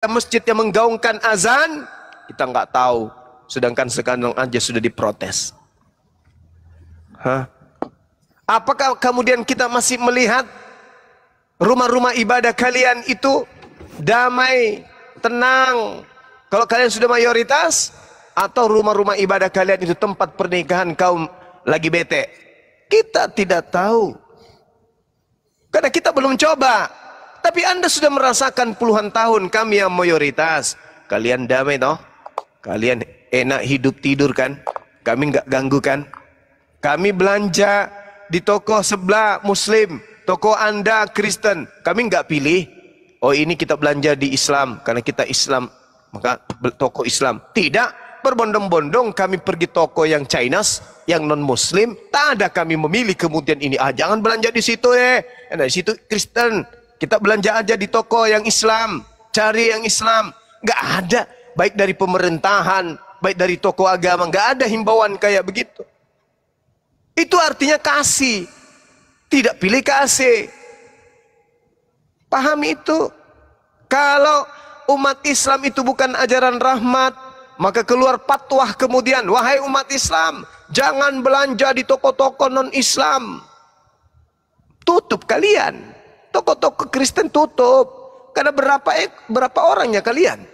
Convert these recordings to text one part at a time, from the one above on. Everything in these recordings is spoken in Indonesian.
masjid yang menggaungkan azan, kita nggak tahu. Sedangkan sekarang aja sudah diprotes. Apakah kemudian kita masih melihat rumah-rumah ibadah kalian itu damai, tenang? Kalau kalian sudah mayoritas, atau rumah-rumah ibadah kalian itu tempat pernikahan kaum lagi bete? Kita tidak tahu. Karena kita belum coba. Tapi Anda sudah merasakan puluhan tahun kami yang mayoritas. Kalian damai toh? Kalian enak hidup tidur kan? Kami nggak ganggu kan? Kami belanja di toko sebelah Muslim, toko Anda Kristen. Kami nggak pilih. Oh ini kita belanja di Islam karena kita Islam, maka toko Islam. Tidak, berbondong-bondong kami pergi toko yang Chinese, yang non Muslim. Tak ada kami memilih kemudian ini. Jangan belanja di situ di situ Kristen. Kita belanja aja di toko yang Islam, cari yang Islam. Nggak ada, baik dari pemerintahan, baik dari toko agama, nggak ada himbauan kayak begitu. Itu artinya kasih, tidak pilih kasih. Pahami itu. Kalau umat Islam itu bukan ajaran rahmat, maka keluar fatwa kemudian, wahai umat Islam, jangan belanja di toko-toko non-Islam. Tutup kalian. Toko-toko Kristen tutup. Karena berapa orangnya kalian?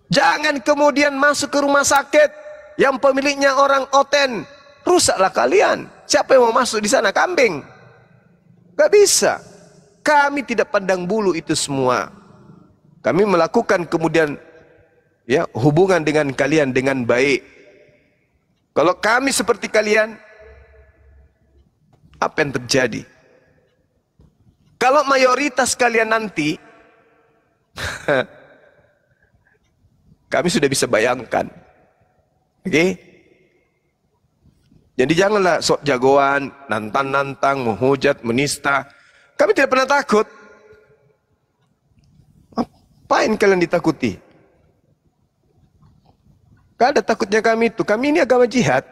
Jangan kemudian masuk ke rumah sakit yang pemiliknya orang oten. Rusaklah kalian. Siapa yang mau masuk di sana? Kambing. Gak bisa. Kami tidak pandang bulu itu semua. Kami melakukan kemudian hubungan dengan kalian dengan baik. Kalau kami seperti kalian, apa yang terjadi? Kalau mayoritas kalian nanti, kami sudah bisa bayangkan. Oke? Jadi janganlah sok jagoan, nantang-nantang, menghujat, menista. Kami tidak pernah takut. Apain kalian ditakuti? Gak ada takutnya kami itu. Kami ini agama jihad.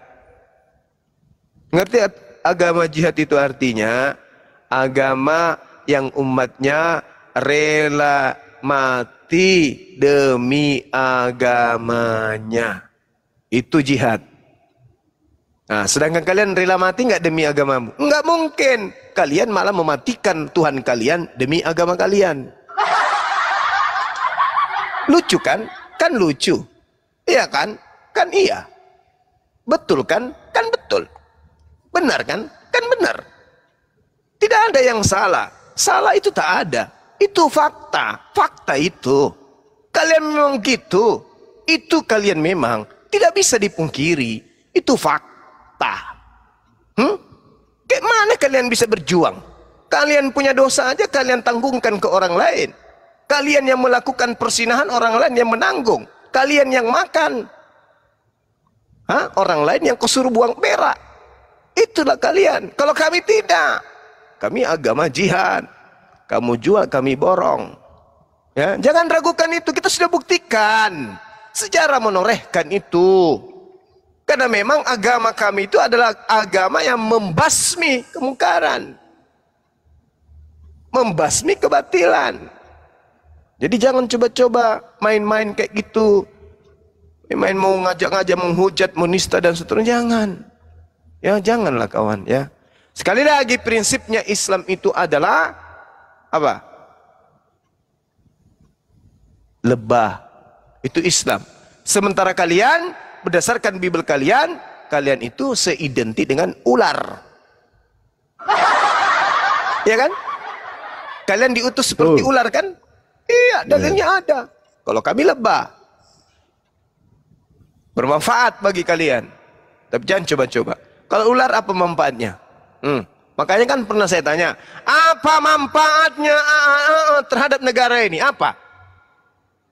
Ngerti agama jihad itu artinya agama yang umatnya rela mati demi agamanya. Itu jihad. Nah, sedangkan kalian rela mati nggak demi agamamu? Nggak mungkin. Kalian malah mematikan Tuhan kalian demi agama kalian. Lucu kan? Kan lucu. Iya kan? Kan iya. Betul kan? Kan betul. Benar kan? Kan benar. Tidak ada yang salah. Salah itu tak ada. Itu fakta. Fakta itu. Kalian memang gitu. Itu kalian memang tidak bisa dipungkiri. Itu fakta. Kayak mana kalian bisa berjuang? Kalian punya dosa aja kalian tanggungkan ke orang lain. Kalian yang melakukan persinahan, orang lain yang menanggung. Kalian yang makan, orang lain yang kesuruh buang berak. Itulah kalian. Kalau kami tidak. Kami agama jihad. Kamu jual, kami borong. Ya, jangan ragukan itu. Kita sudah buktikan. Sejarah menorehkan itu. Karena memang agama kami itu adalah agama yang membasmi kemungkaran. Membasmi kebatilan. Jadi jangan coba-coba main-main kayak gitu. Main mau ngajak-ngajak, menghujat, menista dan seterusnya. Jangan. Ya janganlah kawan ya. Sekali lagi prinsipnya Islam itu adalah apa? Lebah. Itu Islam. Sementara kalian berdasarkan Bible kalian itu seidentik dengan ular. Ya kan? Kalian diutus seperti ular kan? Iya, dalilnya ada. Kalau kami lebah. Bermanfaat bagi kalian. Tapi jangan coba-coba. Kalau ular apa manfaatnya? Makanya kan pernah saya tanya, apa manfaatnya terhadap negara ini? Apa?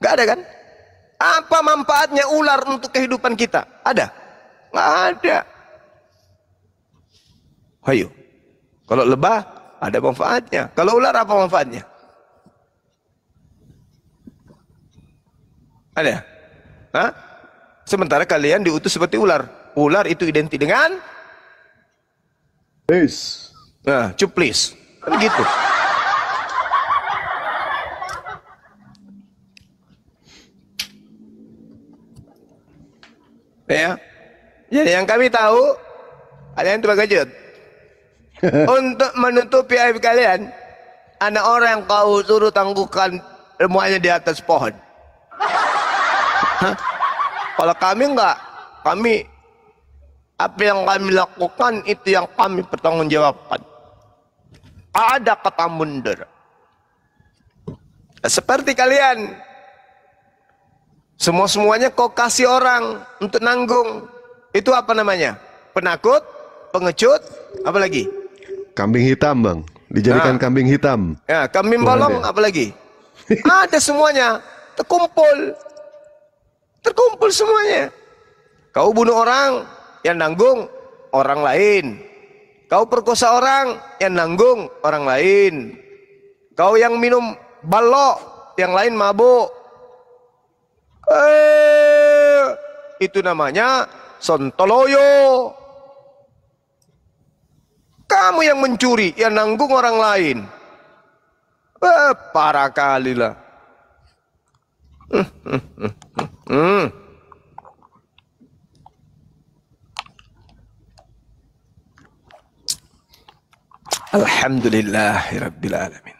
Gak ada kan? Apa manfaatnya ular untuk kehidupan kita? Ada? Gak ada. Ayo. Kalau lebah ada manfaatnya. Kalau ular apa manfaatnya? Ada? Sementara kalian diutus seperti ular. Ular itu identik dengan cuplis. Kan gitu. Ya. Jadi yang kami tahu, kalian itu terkejut. Untuk menutupi aib kalian, ada orang yang kau suruh tangguhkan semuanya di atas pohon. Hah? Kalau kami enggak, kami apa yang kami lakukan itu yang kami pertanggungjawabkan. Ada kata mundur. Seperti kalian, semuanya kau kasih orang untuk nanggung. Itu apa namanya? Penakut, pengecut, apa lagi? Kambing hitam, Bang. Dijadikan kambing hitam. Ya, kambing bolong, apa lagi? Ada semuanya, terkumpul semuanya. Kau bunuh orang, yang nanggung orang lain. Kau perkosa orang, yang nanggung orang lain. Kau yang minum balok, yang lain mabuk. Itu namanya sontoloyo. Kamu yang mencuri, yang nanggung orang lain. Parah kali lah. Alhamdulillahirabbil alamin.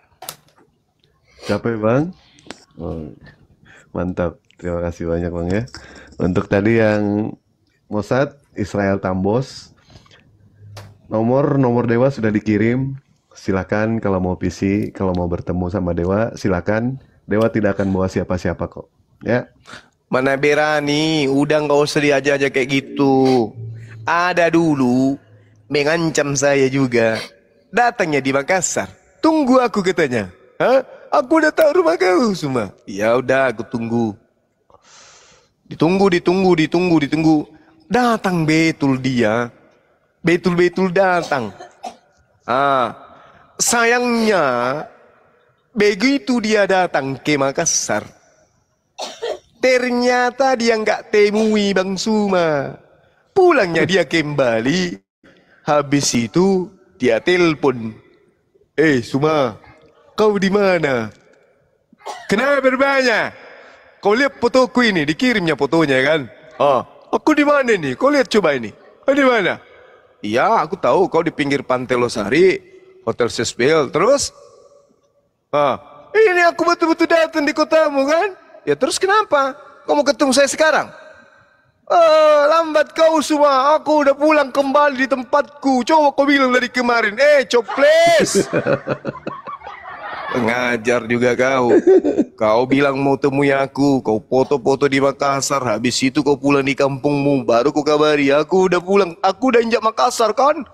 Capek, Bang? Oh, mantap. Terima kasih banyak, Bang ya. Untuk tadi yang Mossad Israel Tambos, nomor Dewa sudah dikirim. Silakan kalau mau PC, kalau mau bertemu sama Dewa, silakan. Dewa tidak akan bawa siapa-siapa kok. Ya. Mana berani, udah nggak usah diajak-ajak kayak gitu. Ada dulu mengancam saya juga. Datangnya di Makassar. Tunggu aku katanya. Hah? Aku udah tahu rumah kau semua. Ya udah, aku tunggu. Ditunggu. Datang betul dia. Betul datang. Sayangnya begitu dia datang ke Makassar, ternyata dia nggak temui Bang Suma. Pulangnya dia kembali. Habis itu dia telepon. Suma, kau di mana? Kenapa berbanyak? Kau lihat fotoku ini, dikirimnya fotonya kan? Aku di mana nih? Kau lihat coba ini. Kau di mana? Iya, aku tahu kau di pinggir Pantai Losari, Hotel Sesbel. Terus? Ini aku betul-betul datang di kotamu kan? Ya terus kenapa? Kau mau ketemu saya sekarang? Lambat kau semua. Aku udah pulang kembali di tempatku. Coba kau bilang dari kemarin. Coples. Ngajar juga kau. Kau bilang mau temui aku. Kau foto-foto di Makassar. Habis itu kau pulang di kampungmu. Baru kau kabari. Aku udah pulang. Aku udah injak Makassar kan?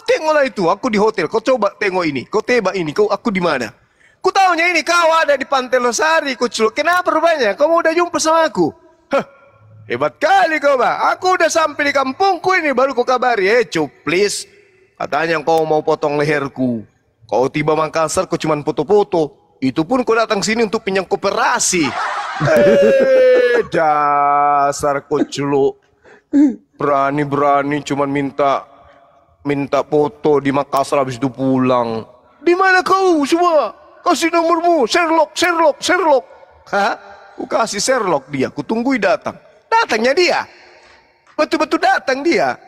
Tengoklah itu. Aku di hotel. Kau coba tengok ini. Kau tebak ini. Aku di mana? Ku taunya ini kau ada di Pantai Losari. Kau celuk. Kenapa rupanya? Kau mau udah jumpa sama aku? Hebat kali kau, Bang. Aku udah sampai di kampungku ini. Baru kau kabari. Coples. Katanya kau mau potong leherku. Kau tiba Makassar, kau cuma foto-foto. Itu pun kau datang sini untuk pinjam koperasi. Dasar kau celuk. Berani-berani cuma minta foto di Makassar, habis itu pulang. Di mana kau semua? Kasih nomormu. Sherlock. Hah? Ku kasih Sherlock dia. Ku tunggui datang. Datangnya dia. Betul-betul datang dia.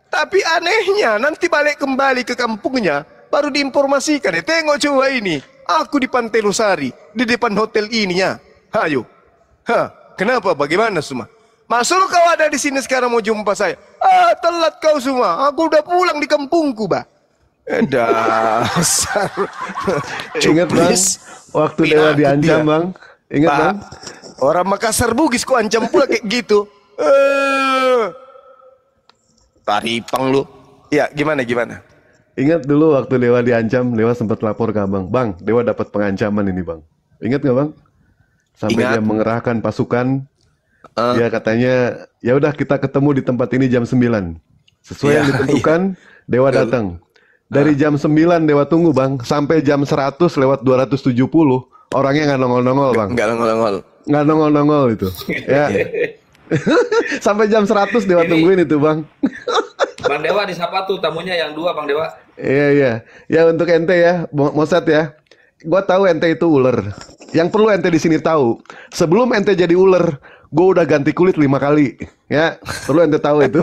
Tapi anehnya nanti balik kembali ke kampungnya baru diinformasikan. Tengok coba ini. Aku di Pantai Losari. Di depan hotel ininya. Ayo. Kenapa? Bagaimana semua? Masuk kau ada di sini sekarang mau jumpa saya. Telat kau semua. Aku udah pulang di kampungku, Bah. Dasar. Ingat, Bang, waktu Dewa diancam, Bang. Ingat, Bang? Orang Makassar Bugis kok ancam pula kayak gitu. Taripang lu. Ya, gimana? Ingat dulu waktu Dewa diancam, Dewa sempat lapor ke Abang. Bang, Dewa dapat pengancaman ini, Bang. Ingat nggak, Bang? Sampai dia mengerahkan pasukan. Dia katanya, ya udah kita ketemu di tempat ini jam 9. Sesuai yang ditentukan, Dewa datang. Dari jam 9 Dewa tunggu, Bang. Sampai jam 100 lewat 270, orangnya nggak nongol-nongol, Bang. Nggak nongol-nongol itu. Ya. Sampai jam 100 Dewa tungguin itu, Bang. Bang Dewa disapa tuh tamunya yang 2, Bang Dewa. Iya. Ya untuk ente ya, Mossad ya. Gua tahu ente itu ular. yang perlu ente di sini tahu, sebelum ente jadi ular, gue udah ganti kulit 5 kali. Ya, perlu ente tahu itu.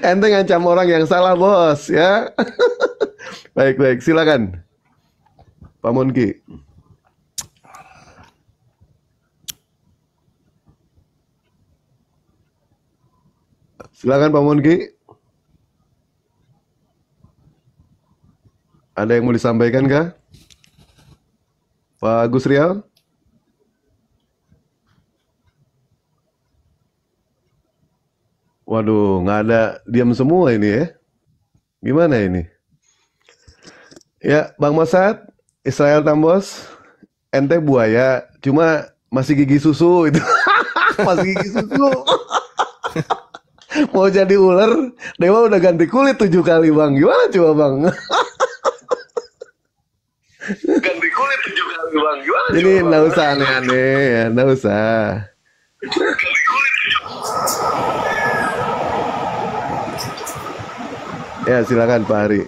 Ente ngancam orang yang salah, bos, ya. Baik, silakan, Pak Monki. Silakan Pak Monki. Ada yang mau disampaikan kah? Pak Gus Rial? Waduh, nggak ada, diam semua ini ya. Gimana ini? Ya, Bang Mosad, Israel Tambos, ente buaya, cuma masih gigi susu itu. Masih gigi susu. Mau jadi ular, Dewa udah ganti kulit 7 kali, Bang. Gimana coba, Bang? Ganti kulit 7 kali, Bang. Gimana Ini nggak usah aneh-aneh ya, nggak usah. Ya, silakan Pak Hari,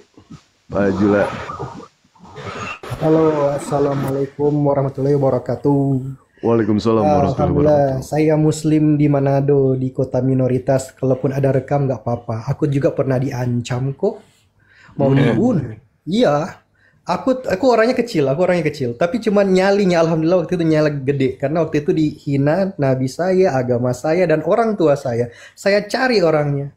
Pak Jula. Halo, assalamualaikum warahmatullahi wabarakatuh. Waalaikumsalam warahmatullahi Alhamdulillah, wabarakatuh. saya Muslim di Manado, di kota minoritas. Kalaupun ada rekam nggak apa-apa. Aku juga pernah diancam kok, mau dibunuh. Iya, aku orangnya kecil, Tapi cuma nyalinya, alhamdulillah waktu itu nyala gede. Karena waktu itu dihina nabi saya, agama saya, dan orang tua saya. Saya cari orangnya.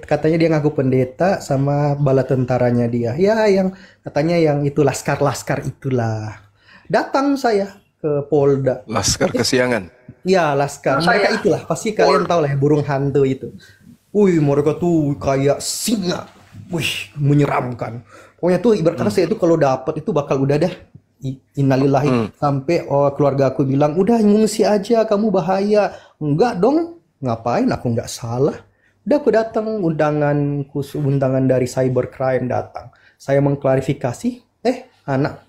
Katanya dia ngaku pendeta sama bala tentaranya dia. Ya, yang katanya yang itu laskar-laskar itulah. Datang saya ke Polda. Laskar Kesiangan. Ya, laskar. Mereka itulah, pasti kalian tahu lah ya, burung hantu itu. Wih, mereka tuh kayak singa. Wih, menyeramkan. Pokoknya tuh ibarat kata saya itu kalau dapat itu bakal udah dah. Innalillahi. Sampai keluarga aku bilang, udah ngungsi aja, kamu bahaya. Enggak dong, ngapain, aku nggak salah. Udah aku datang, undangan dari cybercrime datang. Saya mengklarifikasi, anak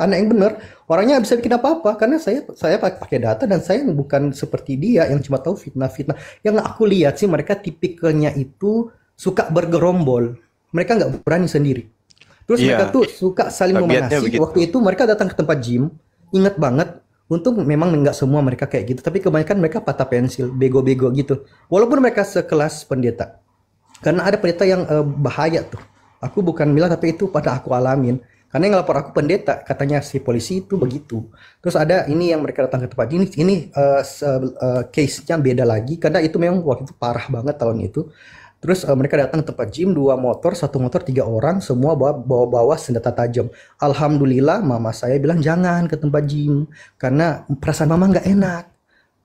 yang benar. Orangnya bisa bikin apa-apa karena saya pakai data dan saya bukan seperti dia yang cuma tahu fitnah-fitnah. Yang aku lihat sih mereka tipikalnya itu suka bergerombol. Mereka nggak berani sendiri. Terus mereka tuh suka saling memanasi. Waktu itu mereka datang ke tempat gym, ingat banget. Untung memang nggak semua mereka kayak gitu, tapi kebanyakan mereka patah pensil, bego-bego gitu. Walaupun mereka sekelas pendeta. Karena ada pendeta yang bahaya tuh. Aku bukan bilang, tapi itu pada aku alamin. Karena yang lapor aku pendeta, katanya si polisi itu begitu. Terus ada ini yang mereka datang ke tempat ini case-nya beda lagi, karena itu memang waktu itu parah banget tahun itu. Terus mereka datang ke tempat gym, 2 motor, 1 motor 3 orang, semua bawa senjata tajam. Alhamdulillah mama saya bilang jangan ke tempat gym karena perasaan mama nggak enak.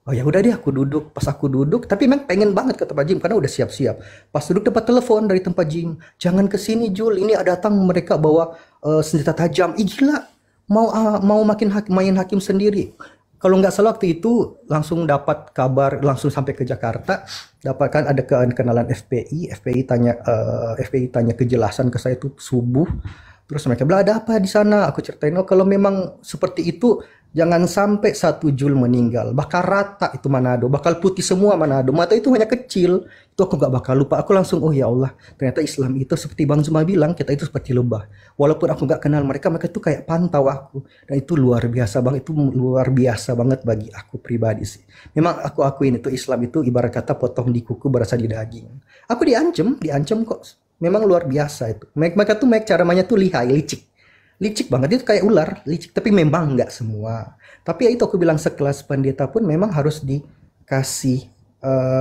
Oh ya udah deh, aku duduk. Pas aku duduk, tapi memang pengen banget ke tempat gym karena udah siap-siap. Pas duduk dapat telepon dari tempat gym, jangan ke sini Jul, ini ada datang mereka bawa senjata tajam. Ih gila, mau main hakim sendiri. Kalau nggak salah waktu itu langsung dapat kabar, langsung sampai ke Jakarta, dapatkan ada kenalan FPI tanya kejelasan ke saya itu subuh. Terus mereka bilang ada apa di sana? Aku ceritain, oh kalau memang seperti itu jangan sampai 1 Jul meninggal. Bakal rata itu Manado, bakal putih semua Manado. Mata itu hanya kecil, itu aku nggak bakal lupa. Aku langsung, oh ya Allah, ternyata Islam itu seperti Bang Zuma bilang, kita itu seperti lebah. Walaupun aku nggak kenal mereka itu kayak pantau aku. Dan itu luar biasa Bang, itu luar biasa banget bagi aku pribadi sih. Memang aku akuin itu Islam itu ibarat kata potong di kuku berasa di daging. Aku diancam kok. Memang luar biasa itu. Mereka tuh cara mainnya tuh lihai, licik banget, itu kayak ular, licik, tapi memang nggak semua. Tapi ya itu aku bilang sekelas pendeta pun memang harus dikasih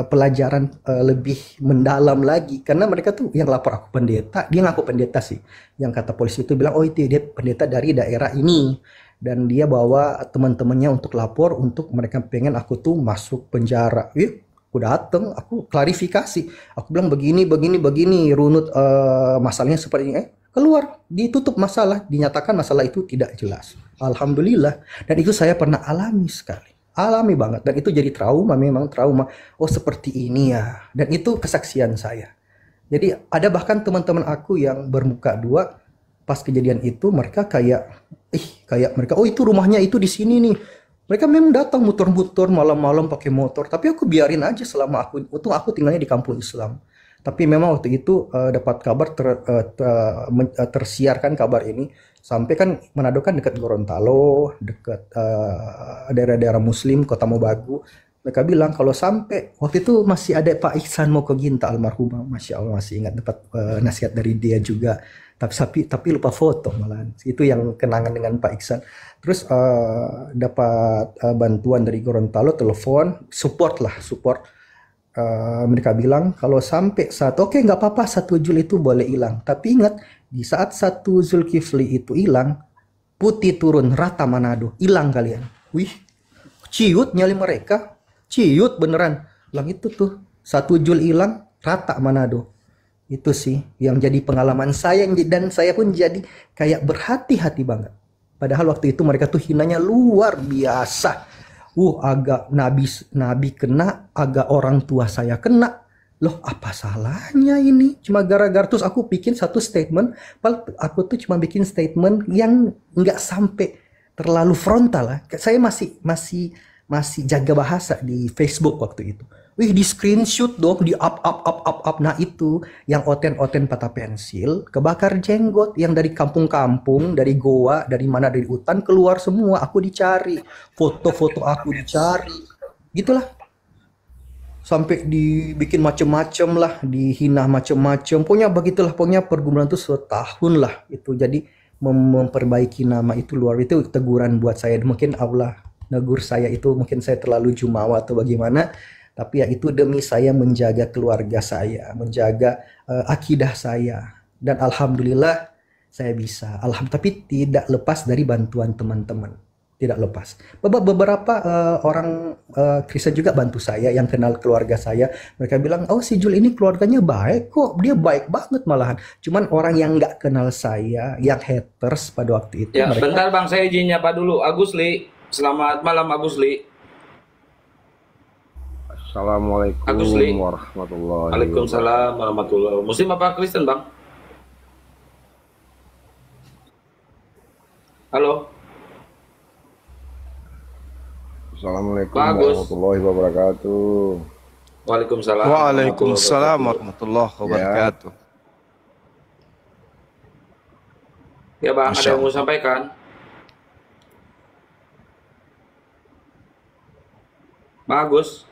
pelajaran lebih mendalam lagi, karena mereka tuh yang lapor aku pendeta, dia ngaku pendeta sih, yang kata polisi itu bilang oh itu dia pendeta dari daerah ini, dan dia bawa teman-temannya untuk lapor, untuk mereka pengen aku tuh masuk penjara. Aku dateng, aku klarifikasi, aku bilang begini, runut masalahnya seperti ini, keluar, ditutup masalah, dinyatakan masalah itu tidak jelas. Alhamdulillah, dan itu saya pernah alami banget, dan itu jadi trauma, memang trauma. Oh seperti ini ya, dan itu kesaksian saya. Jadi ada bahkan teman-teman aku yang bermuka 2, pas kejadian itu mereka kayak mereka, oh itu rumahnya itu di sini nih. Mereka memang datang muter-muter malam-malam pakai motor, tapi aku biarin aja selama untung aku tinggalnya di kampung Islam. Tapi memang waktu itu dapat kabar tersiarkan kabar ini sampai kan Manado kan dekat Gorontalo, dekat daerah-daerah Muslim, Kota Mobagu. Mereka bilang kalau sampai waktu itu masih ada Pak Ihsan Mokoginta almarhumah, masya Allah masih ingat dapat nasihat dari dia juga. Tapi lupa foto malahan. Itu yang kenangan dengan Pak Ihsan. Terus dapat bantuan dari Gorontalo, telepon, support. Mereka bilang kalau sampai oke nggak apa-apa 1 Jul itu boleh hilang. Tapi ingat di saat 1 Zulkifli itu hilang, putih turun rata Manado, hilang kalian. Wih, ciut nyali mereka. Ciut beneran. Bilang itu tuh 1 Jul hilang rata Manado. Itu sih yang jadi pengalaman saya dan saya pun jadi kayak berhati-hati banget. Padahal waktu itu mereka tuh hinanya luar biasa. Agak nabi kena, agak orang tua saya kena. Loh apa salahnya ini? Cuma gara-gara terus aku bikin satu statement. Aku tuh cuma bikin statement yang nggak sampai terlalu frontal lah. Saya masih jaga bahasa di Facebook waktu itu. Wih, di screenshot dong, di up. Nah itu yang oten patah pensil, kebakar jenggot, yang dari kampung-kampung, dari goa, dari mana, dari hutan keluar semua. Aku dicari, foto-foto aku dicari, gitulah. Sampai dibikin macem-macem lah, dihina macem-macem. Pokoknya begitulah, pokoknya pergumulan itu setahun lah itu. Jadi memperbaiki nama itu itu teguran buat saya. Mungkin Allah negur saya itu, mungkin saya terlalu jumawa atau bagaimana. Tapi ya itu demi saya menjaga keluarga saya, menjaga akidah saya. Dan alhamdulillah saya bisa. Tapi tidak lepas dari bantuan teman-teman. Tidak lepas. Beberapa orang Kristen juga bantu saya, yang kenal keluarga saya. Mereka bilang, oh si Jul ini keluarganya baik kok. Dia baik banget malahan. Cuman orang yang nggak kenal saya, yang haters pada waktu itu. Ya, bentar Bang, saya izin nyapa dulu. Agus Li. Selamat malam Agus Li. Assalamualaikum warahmatullahi Waalaikumsalam warahmatullahi wabarakatuh. Muslim apa Kristen Bang? Halo. Assalamualaikum Pak Agus. warahmatullahi wabarakatuh. Waalaikumsalam. Waalaikumsalam warahmatullahi wabarakatuh. Ya Bang, ada Masya yang mau Allah. sampaikan? Bang Agus.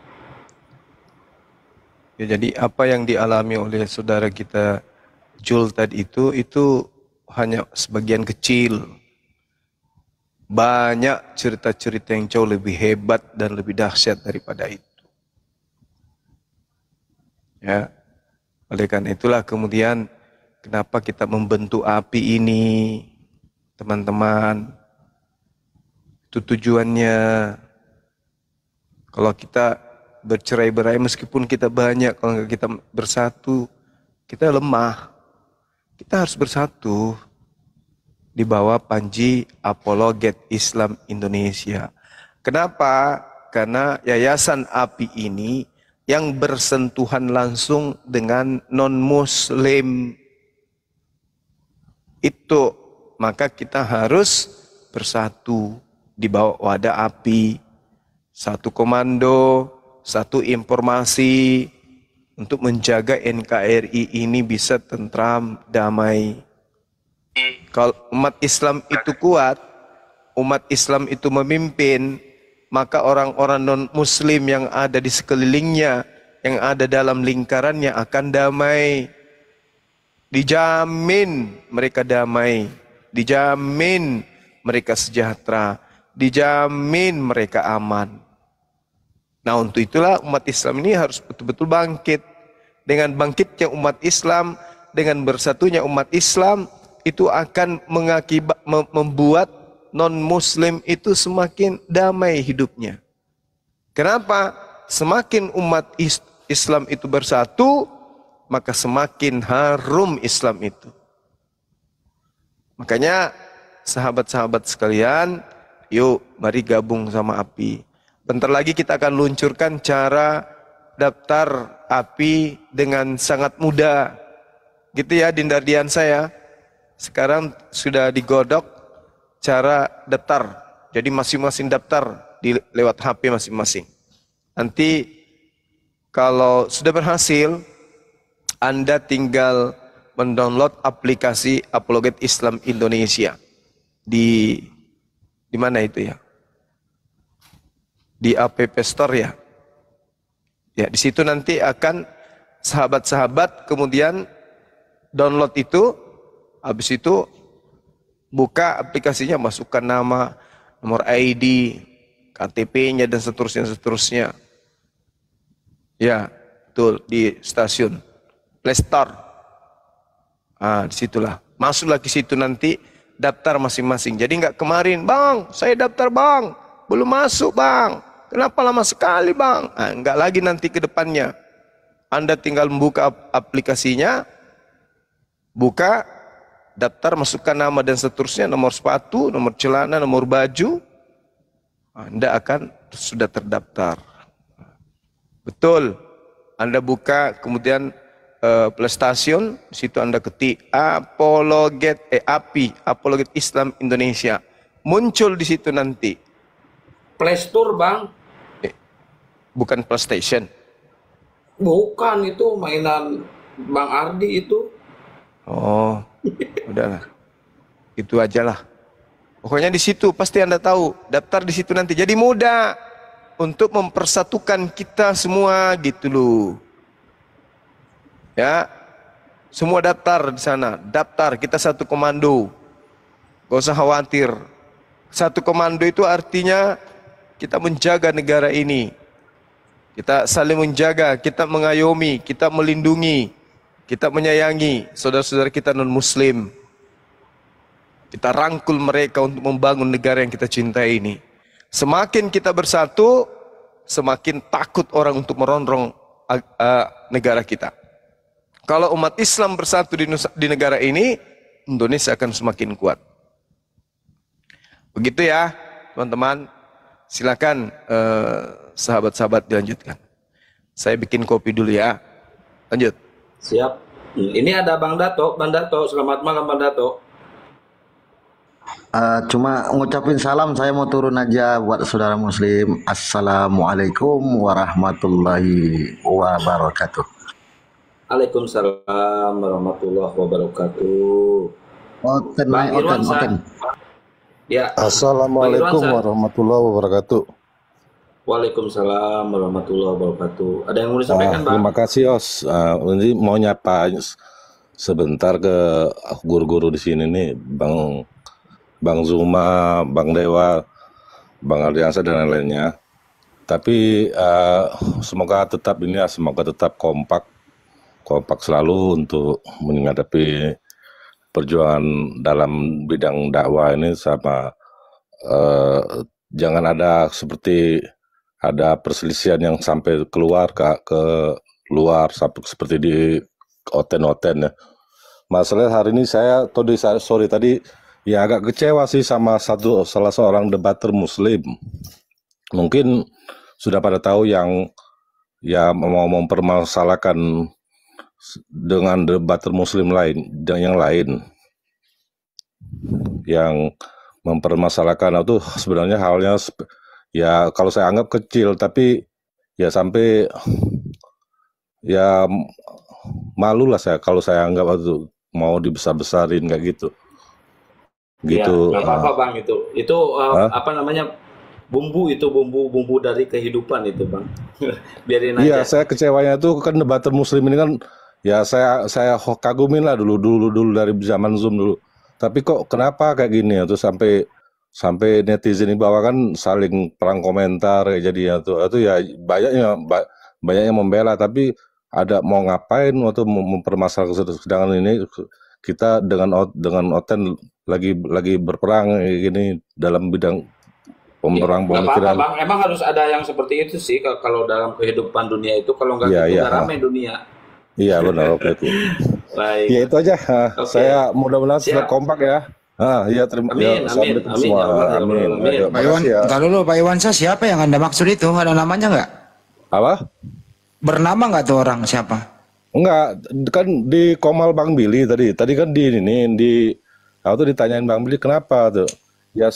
Ya, jadi apa yang dialami oleh saudara kita Jul tadi itu hanya sebagian kecil. Banyak cerita-cerita yang jauh lebih hebat dan lebih dahsyat daripada itu. Ya, oleh karena itulah kemudian kenapa kita membentuk api ini, teman-teman. Itu tujuannya. Kalau kita bercerai-berai, meskipun kita banyak, kalau nggak kita bersatu, kita lemah. Kita harus bersatu di bawah panji Apologet Islam Indonesia. Kenapa? Karena yayasan API ini yang bersentuhan langsung dengan non-Muslim itu, maka kita harus bersatu di bawah wadah API, satu komando, satu informasi untuk menjaga NKRI ini bisa tentram, damai. Kalau umat Islam itu kuat, umat Islam itu memimpin, maka orang-orang non-Muslim yang ada di sekelilingnya, yang ada dalam lingkarannya akan damai. Dijamin mereka damai, dijamin mereka sejahtera, dijamin mereka aman. Nah, untuk itulah umat Islam ini harus betul-betul bangkit. Dengan bangkitnya umat Islam, dengan bersatunya umat Islam, itu akan membuat non-Muslim itu semakin damai hidupnya. Kenapa? Semakin umat Islam itu bersatu, maka semakin harum Islam itu. Makanya sahabat-sahabat sekalian, yuk mari gabung sama API. Bentar lagi kita akan luncurkan cara daftar API dengan sangat mudah. Gitu ya Dindardian saya. Sekarang sudah digodok cara daftar. Jadi masing-masing daftar lewat HP masing-masing. Nanti kalau sudah berhasil, Anda tinggal mendownload aplikasi Apologet Islam Indonesia di mana itu ya? Di App Store ya. Ya, di situ nanti akan sahabat-sahabat kemudian download itu, habis itu buka aplikasinya, masukkan nama, nomor ID, KTP-nya dan seterusnya. Ya, betul, di stasiun Play Store. Disitulah. Masuklah ke situ nanti daftar masing-masing. Jadi nggak kemarin, Bang, saya daftar Bang, belum masuk Bang. Kenapa lama sekali Bang? Nggak lagi nanti ke depannya. Anda tinggal membuka aplikasinya, buka, daftar, masukkan nama dan seterusnya, nomor sepatu, nomor celana, nomor baju. Anda akan sudah terdaftar. Betul. Anda buka, kemudian PlayStation, di situ Anda ketik Apologet Islam Indonesia. Muncul di situ nanti. Play Store, Bang. Bukan PlayStation. Bukan, itu mainan Bang Ardi itu. Oh, udahlah. Itu aja lah. Pokoknya di situ pasti Anda tahu, daftar di situ nanti. Jadi mudah untuk mempersatukan kita semua gitu loh. Ya, semua daftar di sana. Daftar, kita satu komando. Gak usah khawatir. Satu komando itu artinya kita menjaga negara ini. Kita saling menjaga, kita mengayomi, kita melindungi, kita menyayangi saudara-saudara kita non-muslim. Kita rangkul mereka untuk membangun negara yang kita cintai ini. Semakin kita bersatu, semakin takut orang untuk merongrong negara kita. Kalau umat Islam bersatu di negara ini, Indonesia akan semakin kuat. Begitu ya, teman-teman. Silakan sahabat-sahabat dilanjutkan. Saya bikin kopi dulu ya. Lanjut. Siap. Ini ada Bang Dato. Bang Dato, selamat malam Bang Dato. Cuma ngucapin salam, saya mau turun aja buat saudara muslim. Assalamualaikum warahmatullahi wabarakatuh. Waalaikumsalam warahmatullahi wabarakatuh. Bang Oten. Ya. Assalamualaikum warahmatullahi wabarakatuh. Waalaikumsalam warahmatullahi wabarakatuh. Ada yang mau disampaikan, Bang? Terima kasih, Os. Ini mau nyapa sebentar ke guru-guru di sini nih, Bang Zuma, Bang Dewa, Bang Ardiansa dan lain-lainnya. Tapi semoga tetap kompak selalu untuk menghadapi perjuangan dalam bidang dakwah ini, sama jangan ada perselisihan yang sampai keluar ke luar seperti di Oten ya. Masalah hari ini tadi ya agak kecewa sih sama salah seorang debater muslim. Mungkin sudah pada tahu yang mau mempermasalahkan dengan debater muslim lain dan yang lain yang mempermasalahkan itu sebenarnya halnya ya kalau saya anggap kecil, tapi ya sampai ya malu lah kalau saya anggap itu mau dibesar-besarin kayak gitu. Ya, nggak apa-apa Bang, itu apa namanya, bumbu dari kehidupan itu Bang. Biarin aja. Iya, saya kecewanya tuh kan debater muslim ini kan ya saya kagumin lah dulu dari zaman Zoom dulu. Tapi kok kenapa kayak gini ya, tuh sampai netizen di bawah kan saling perang komentar jadi itu ya banyaknya membela, tapi ada mau ngapain waktu mempermasalahkan, sedangkan ini kita dengan Oten lagi berperang gini dalam bidang pemikiran. Bang, emang harus ada yang seperti itu sih kalau dalam kehidupan dunia itu, kalau nggak nggak ramai dunia. Iya benar, oke. Baik. Ya itu aja. Saya mudah-mudahan sudah kompak ya. Iya, terima kasih. Amin. Pak Iwan, kalau dulu Pak Iwansa siapa yang Anda maksud itu? Ada namanya nggak? Apa? Bernama nggak tuh orang siapa? Enggak, kan di Komal Bang Billy tadi. Tadi kan aku tuh ditanyain Bang Billy kenapa tuh. Ya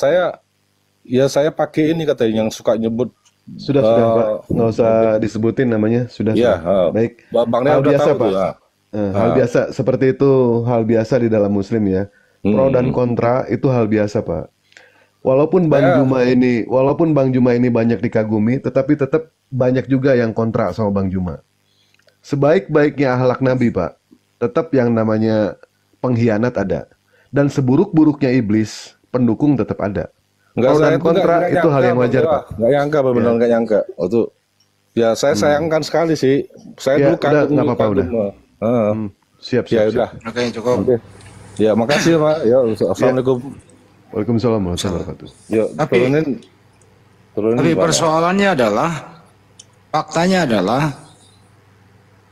saya pakai ini katanya yang suka nyebut. Sudah Pak, nggak usah disebutin namanya. Sudah. Iya. Baik. Bang Nel udah biasa, tahu Pak. tuh. Hal biasa seperti itu, hal biasa di dalam Muslim ya. Pro dan kontra itu hal biasa, Pak. Walaupun Bang Juma ini banyak dikagumi, tetapi tetap banyak juga yang kontra sama Bang Juma. Sebaik-baiknya akhlak Nabi, Pak, tetap yang namanya pengkhianat ada. Dan seburuk-buruknya iblis, pendukung tetap ada. Pro dan kontra itu hal yang wajar, Pak. Nggak nyangka, benar nggak nyangka. Waktu ya saya sayangkan sekali sih. Saya dulu kagum. Nggak apa-apa udah. Siap. Ya udah. Oke, cukup. Oke. Ya, makasih Pak. Ya, assalamualaikum. Waalaikumsalam warahmatullahi wabarakatuh. Yuk, turunin. Tapi Pak. persoalannya adalah, faktanya adalah,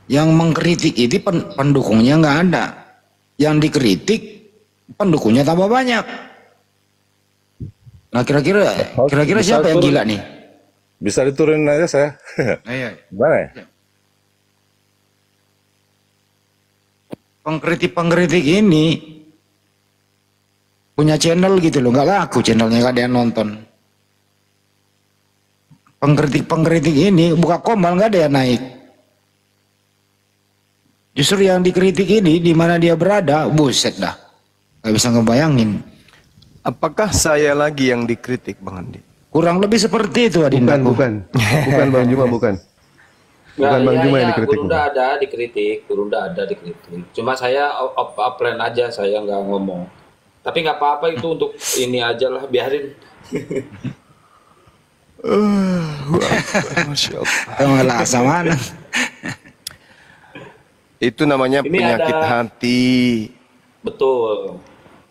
yang mengkritik itu pendukungnya nggak ada. Yang dikritik, pendukungnya tambah banyak. Nah kira-kira siapa yang gila nih? Bisa diturunin aja saya. Iya. Gimana ya? Pengkritik ini punya channel gitu loh, nggak laku channelnya, nggak ada yang nonton. Pengkritik ini buka komal nggak ada yang naik. Justru yang dikritik ini di mana dia berada, buset dah, nggak bisa ngebayangin. Apakah saya lagi yang dikritik, Bang Andi? Kurang lebih seperti itu, Adinda. Bukan Bang Juma, bukan. Bukan Bang Juma yang dikritik. Guru udah ada dikritik. Cuma saya offline aja, saya nggak ngomong. Tapi nggak apa-apa itu untuk ini aja lah, biarin. Masya Allah. Sama Itu namanya Ini penyakit hati. Betul.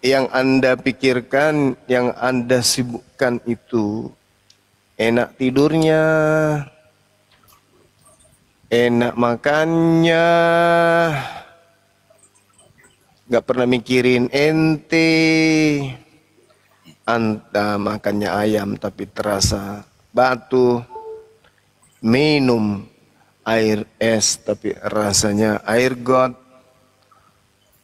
Yang Anda pikirkan, yang Anda sibukkan itu enak tidurnya, enak makannya, gak pernah mikirin ente. Anta makannya ayam tapi terasa batu, minum air es tapi rasanya air got,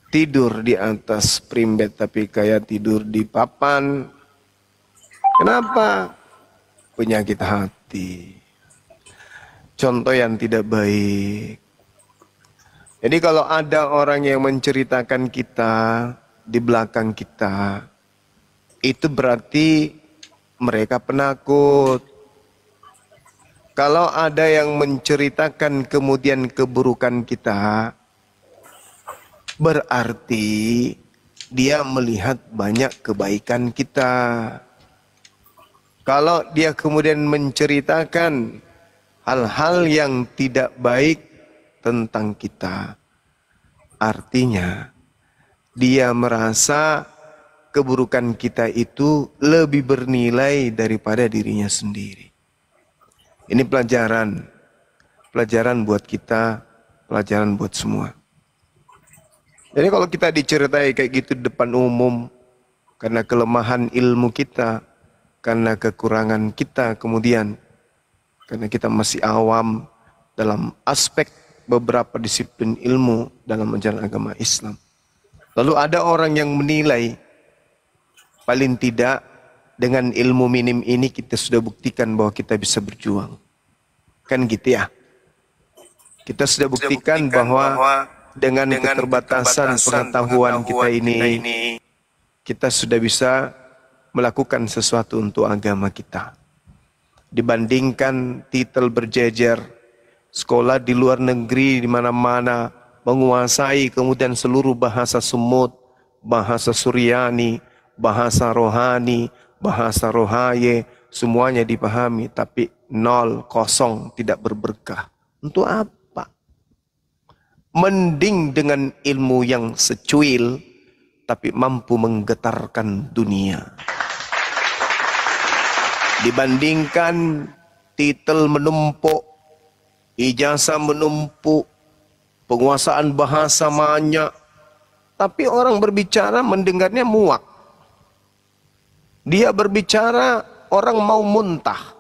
tidur di atas primbed tapi kayak tidur di papan. Kenapa? Penyakit hati. Contoh yang tidak baik. Jadi kalau ada orang yang menceritakan kita di belakang kita, itu berarti mereka penakut. Kalau ada yang menceritakan kemudian keburukan kita, berarti dia melihat banyak kebaikan kita. Kalau dia kemudian menceritakan hal-hal yang tidak baik tentang kita, artinya dia merasa keburukan kita itu lebih bernilai daripada dirinya sendiri. Ini pelajaran buat kita, pelajaran buat semua. Jadi kalau kita diceritai kayak gitu di depan umum, karena kelemahan ilmu kita, karena kekurangan kita kemudian, karena kita masih awam dalam aspek beberapa disiplin ilmu dalam ajaran agama Islam. Lalu ada orang yang menilai, paling tidak dengan ilmu minim ini kita sudah buktikan bahwa kita bisa berjuang. Kan gitu ya. Kita sudah buktikan bahwa dengan keterbatasan pengetahuan kita ini, kita sudah bisa melakukan sesuatu untuk agama kita. Dibandingkan titel berjejer, sekolah di luar negeri di mana-mana, menguasai kemudian seluruh bahasa Semut, bahasa Suryani, bahasa rohani, bahasa rohaye, semuanya dipahami, tapi nol, kosong, tidak berberkah. Untuk apa? Mending dengan ilmu yang secuil, tapi mampu menggetarkan dunia. Dibandingkan titel menumpuk, ijazah menumpuk, penguasaan bahasa banyak, tapi orang berbicara mendengarnya muak. Dia berbicara orang mau muntah.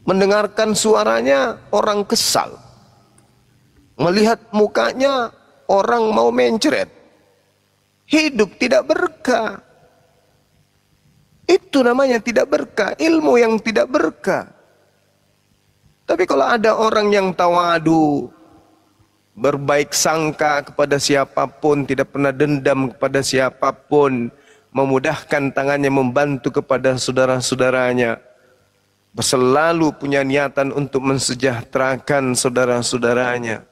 Mendengarkan suaranya orang kesal. Melihat mukanya orang mau mencret. Hidup tidak berkah. Itu namanya tidak berkah, ilmu yang tidak berkah. Tapi kalau ada orang yang tawadu, berbaik sangka kepada siapapun, tidak pernah dendam kepada siapapun, memudahkan tangannya membantu kepada saudara-saudaranya, selalu punya niatan untuk mensejahterakan saudara-saudaranya,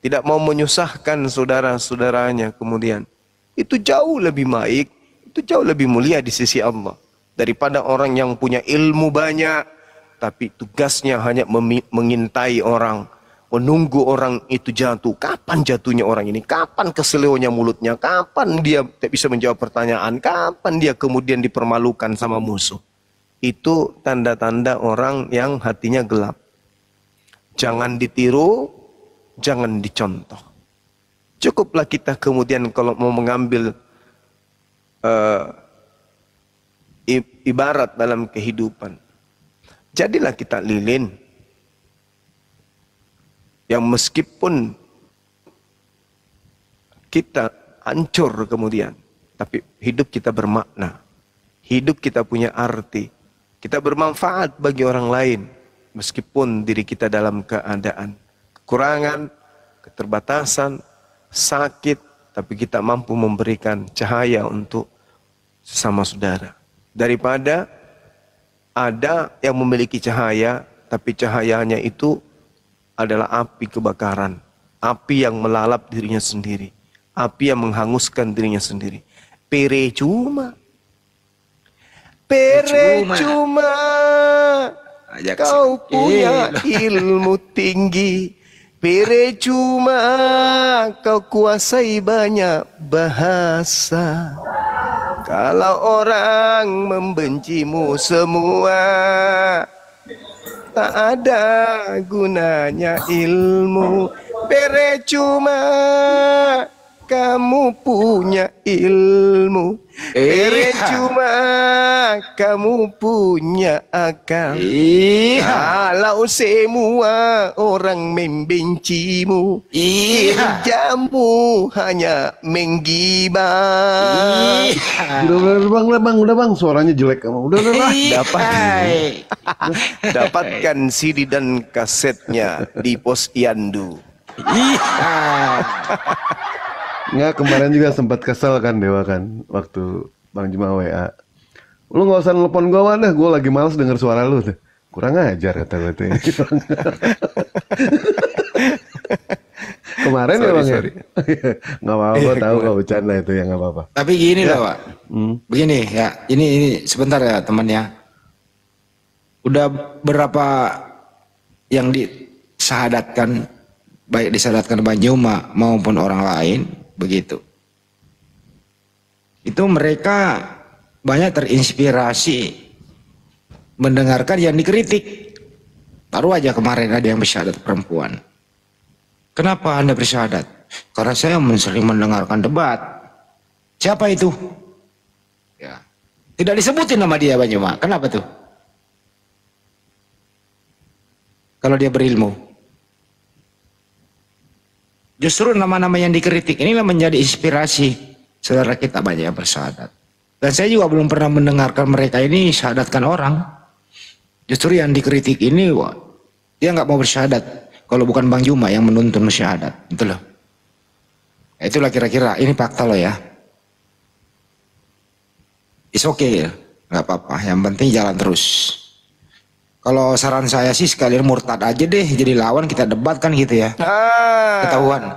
tidak mau menyusahkan saudara-saudaranya. Kemudian itu jauh lebih baik, itu jauh lebih mulia di sisi Allah daripada orang yang punya ilmu banyak tapi tugasnya hanya mengintai orang, menunggu orang itu jatuh. Kapan jatuhnya orang ini? Kapan keselionya mulutnya? Kapan dia tak bisa menjawab pertanyaan? Kapan dia kemudian dipermalukan sama musuh? Itu tanda-tanda orang yang hatinya gelap. Jangan ditiru, jangan dicontoh. Cukuplah kita kemudian kalau mau mengambil ibarat dalam kehidupan, jadilah kita lilin yang meskipun kita hancur kemudian, tapi hidup kita bermakna, hidup kita punya arti, kita bermanfaat bagi orang lain meskipun diri kita dalam keadaan kekurangan, keterbatasan, sakit, tapi kita mampu memberikan cahaya untuk sesama saudara. Daripada ada yang memiliki cahaya, tapi cahayanya itu adalah api kebakaran, api yang melalap dirinya sendiri, api yang menghanguskan dirinya sendiri. Percuma kau punya ilmu tinggi, percuma kau kuasai banyak bahasa, kalau orang membencimu semua, tak ada gunanya ilmu. Percuma kamu punya ilmu, percuma kamu punya akal, kalau semua orang membencimu, kerjamu hanya menggibah. Udah bang, suaranya jelek kamu. Udah. Dapatkan CD dan kasetnya di Posyandu. Nggak, kemarin juga sempat kesel kan Dewa kan, waktu Bang Juma WA. Lu nggak usah nelpon gua dah, gua lagi males denger suara lu tuh. Kurang ajar kata gue tuh. Kemarin ya Bang. Sorry. Nggak apa-apa, tahu nggak bercanda itu ya, nggak apa-apa. Tapi gini loh Pak, begini ya, ini sebentar ya teman ya. Udah berapa yang disahadatkan, baik disahadatkan Bang Juma maupun orang lain begitu. Itu mereka banyak terinspirasi mendengarkan yang dikritik. Baru aja kemarin ada yang bersyahadat perempuan. Kenapa Anda bersyahadat? Karena saya sering mendengarkan debat. Siapa itu? Ya. Tidak disebutin nama dia Bang Juma. Kenapa tuh? Kalau dia berilmu. Justru nama-nama yang dikritik ini menjadi inspirasi saudara kita banyak yang bersyahadat. Dan saya juga belum pernah mendengarkan mereka ini syahadatkan orang. Justru yang dikritik ini, wah, dia nggak mau bersyahadat. Kalau bukan Bang Juma yang menuntun syahadat, itu loh. Itulah kira-kira, ini fakta loh ya. It's okay, nggak apa-apa. Yang penting jalan terus. Kalau saran saya sih sekalian murtad aja deh, jadi lawan kita debat kan gitu ya. Ketahuan.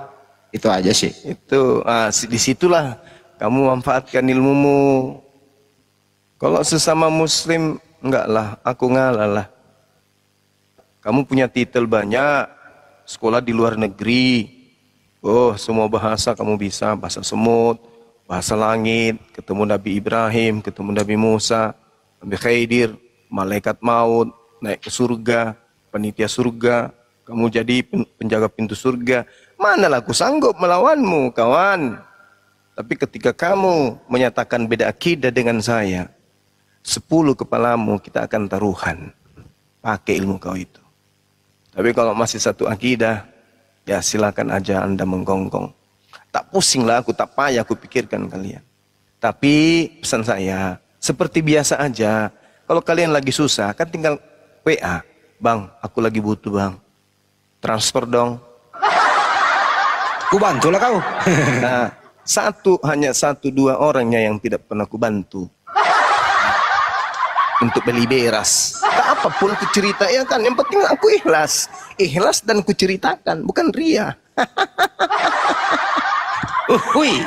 Itu aja sih. Itu, disitulah kamu manfaatkan ilmumu. Kalau sesama muslim, enggak lah, aku ngalah lah. Kamu punya titel banyak, sekolah di luar negeri. Oh, semua bahasa kamu bisa, bahasa semut, bahasa langit, ketemu Nabi Ibrahim, ketemu Nabi Musa, Nabi Khidir, malaikat maut, naik ke surga, panitia surga, kamu jadi penjaga pintu surga. Manalah aku sanggup melawanmu, kawan. Tapi ketika kamu menyatakan beda akidah dengan saya, 10 kepalamu kita akan taruhan. Pakai ilmu kau itu. Tapi kalau masih satu akidah, ya silakan aja Anda menggonggong. Tak pusing lah aku, tak payah aku pikirkan kalian. Tapi pesan saya, seperti biasa aja. Kalau kalian lagi susah, kan tinggal WA. Bang, aku lagi butuh bang. Transfer dong. Ku bantulah kau. Nah, hanya satu dua orangnya yang tidak pernah ku bantu untuk beli beras. Tak apapun ku cerita ya kan, yang penting aku ikhlas dan ku ceritakan, bukan ria. Wih.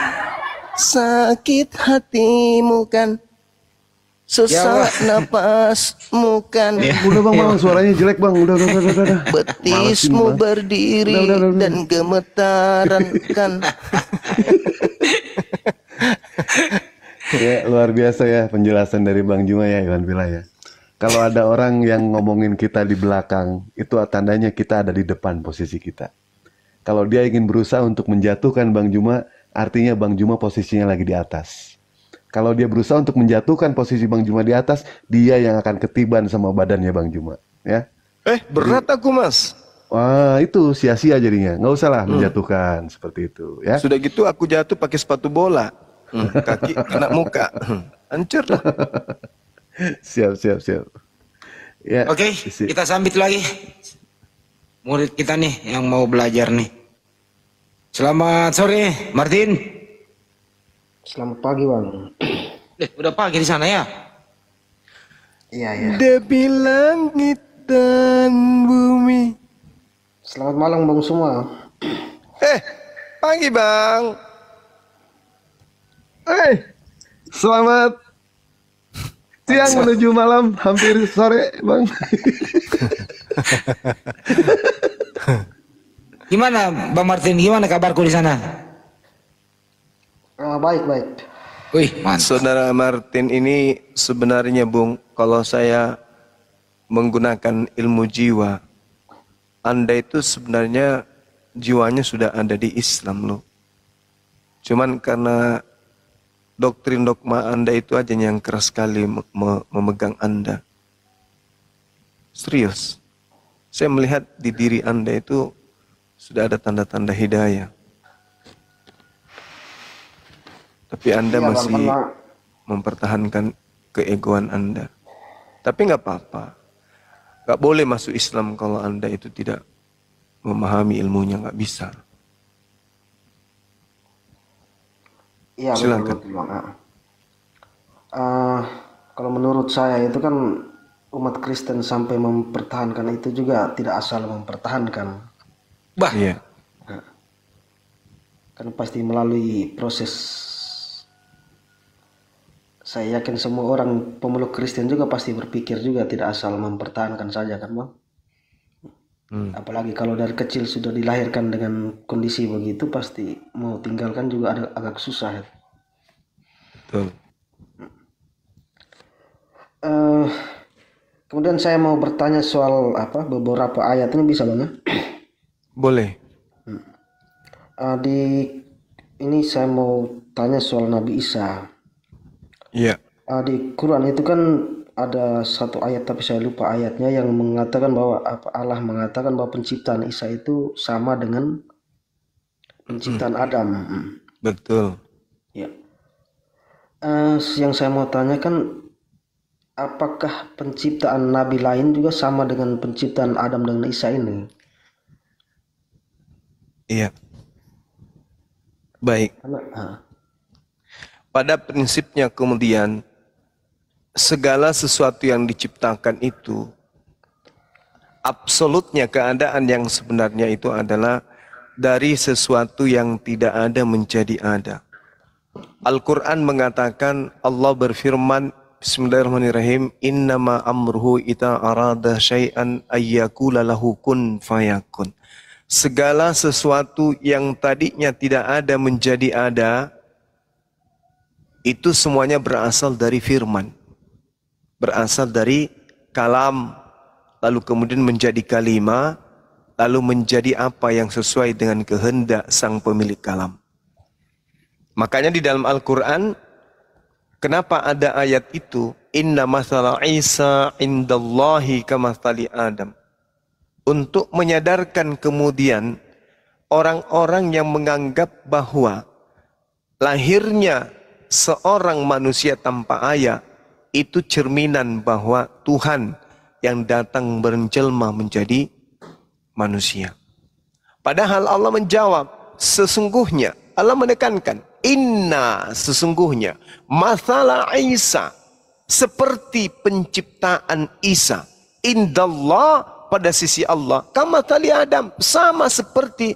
Sakit hatimu kan, sesak napasmu kan. Udah bang, suaranya jelek bang. Udah. Betismu berdiri dan gemetaran kan. Ya luar biasa ya penjelasan dari Bang Juma ya Iwan Bila ya. Kalau ada orang yang ngomongin kita di belakang, itu tandanya kita ada di depan posisi kita. Kalau dia ingin berusaha untuk menjatuhkan Bang Juma, artinya Bang Juma posisinya lagi di atas. Kalau dia berusaha untuk menjatuhkan posisi Bang Juma di atas, dia yang akan ketiban sama badannya Bang Juma, ya. Berat aku mas. Wah itu sia-sia jadinya, nggak usah lah menjatuhkan seperti itu, ya. Sudah gitu aku jatuh pakai sepatu bola, kaki kena muka, hancur lah. Siap. Ya, Oke, kita sambit lagi murid kita nih yang mau belajar nih. Selamat sore, Martin. Selamat pagi, Bang. Udah pagi di sana ya? Iya. Demi langit dan bumi. Selamat malam, Bang semua. Pagi, Bang. selamat siang menuju malam, hampir sore, Bang. Gimana, Bang Martin? Gimana kabarku di sana? Baik. Wih, mantap. Saudara Martin ini sebenarnya, Bung, kalau saya menggunakan ilmu jiwa, Anda itu sebenarnya jiwanya sudah ada di Islam loh. Cuman karena doktrin dogma Anda itu aja yang keras sekali memegang Anda. Serius. Saya melihat di diri Anda itu sudah ada tanda-tanda hidayah. Tapi Anda masih mempertahankan keegoan Anda. Tapi nggak apa-apa. Nggak boleh masuk Islam kalau Anda itu tidak memahami ilmunya, nggak bisa. Iya, silakan. betul, Bang. Kalau menurut saya itu kan umat Kristen sampai mempertahankan itu juga tidak asal mempertahankan. Iya. Kan pasti melalui proses. Saya yakin semua orang pemeluk Kristen juga pasti berpikir juga tidak asal mempertahankan saja kan, Bang. Apalagi kalau dari kecil sudah dilahirkan dengan kondisi begitu, pasti mau tinggalkan juga agak susah. Betul. Kemudian saya mau bertanya soal beberapa ayatnya, bisa Bang ya? Boleh. Ini saya mau tanya soal Nabi Isa. Iya. Di Quran itu kan ada satu ayat, tapi saya lupa ayatnya, yang mengatakan bahwa Allah mengatakan bahwa penciptaan Isa itu sama dengan penciptaan Adam. Betul. Ya. Yang saya mau tanyakan, apakah penciptaan Nabi lain juga sama dengan penciptaan Adam dengan Isa ini? Iya. Baik. Pada prinsipnya kemudian segala sesuatu yang diciptakan itu absolutnya keadaan yang sebenarnya itu adalah dari sesuatu yang tidak ada menjadi ada. Al-Quran mengatakan, Allah berfirman, Bismillahirrahmanirrahim, Innama amruhu ita arada syai'an ayyakula lahu kun fayakun. Segala sesuatu yang tadinya tidak ada menjadi ada, itu semuanya berasal dari firman. Berasal dari kalam, lalu kemudian menjadi kalimah, lalu menjadi apa yang sesuai dengan kehendak sang pemilik kalam. Makanya di dalam Al-Quran, kenapa ada ayat itu? Inna mathala Isa indallahi kamathali Adam. Untuk menyadarkan kemudian orang-orang yang menganggap bahwa lahirnya seorang manusia tanpa ayah itu cerminan bahwa Tuhan yang datang berjelma menjadi manusia. Padahal Allah menjawab, sesungguhnya Allah menekankan, inna sesungguhnya mathala Isa, seperti penciptaan Isa, indallah pada sisi Allah, kamathali Adam, sama seperti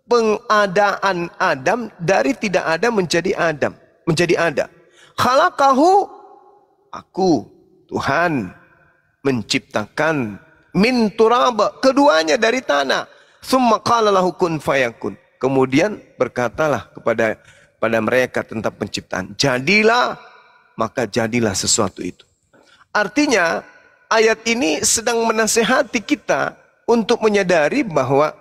pengadaan Adam dari tidak ada menjadi Adam, menjadi ada. Khalaqahu, aku Tuhan menciptakan, min turaba, keduanya dari tanah. Tsumma qala lahu kun fayakun. Kemudian berkatalah pada mereka tentang penciptaan, jadilah, maka jadilah sesuatu itu. Artinya ayat ini sedang menasehati kita untuk menyadari bahwa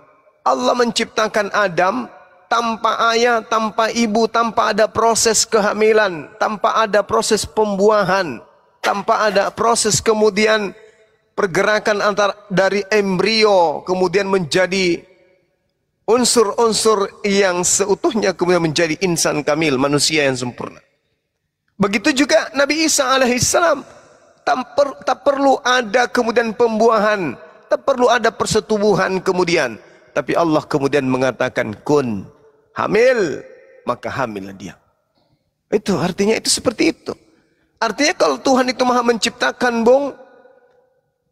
Allah menciptakan Adam tanpa ayah, tanpa ibu, tanpa ada proses kehamilan, tanpa ada proses pembuahan, tanpa ada proses kemudian pergerakan dari embrio kemudian menjadi unsur-unsur yang seutuhnya kemudian menjadi insan kamil, manusia yang sempurna. Begitu juga Nabi Isa alaihissalam, tak perlu ada kemudian pembuahan, tak perlu ada persetubuhan kemudian, tapi Allah kemudian mengatakan kun, hamil, maka hamillah dia. Itu artinya itu seperti itu. Artinya kalau Tuhan itu maha menciptakan,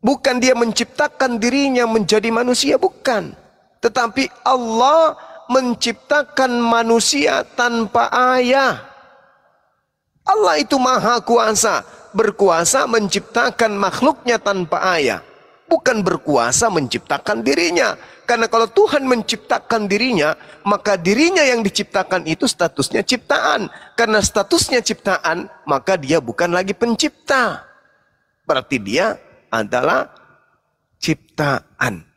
bukan dia menciptakan dirinya menjadi manusia, bukan. Tetapi Allah menciptakan manusia tanpa ayah. Allah itu maha kuasa, berkuasa menciptakan makhluknya tanpa ayah, bukan berkuasa menciptakan dirinya. Karena kalau Tuhan menciptakan dirinya, maka dirinya yang diciptakan itu statusnya ciptaan. Karena statusnya ciptaan, maka dia bukan lagi pencipta. Berarti dia adalah ciptaan.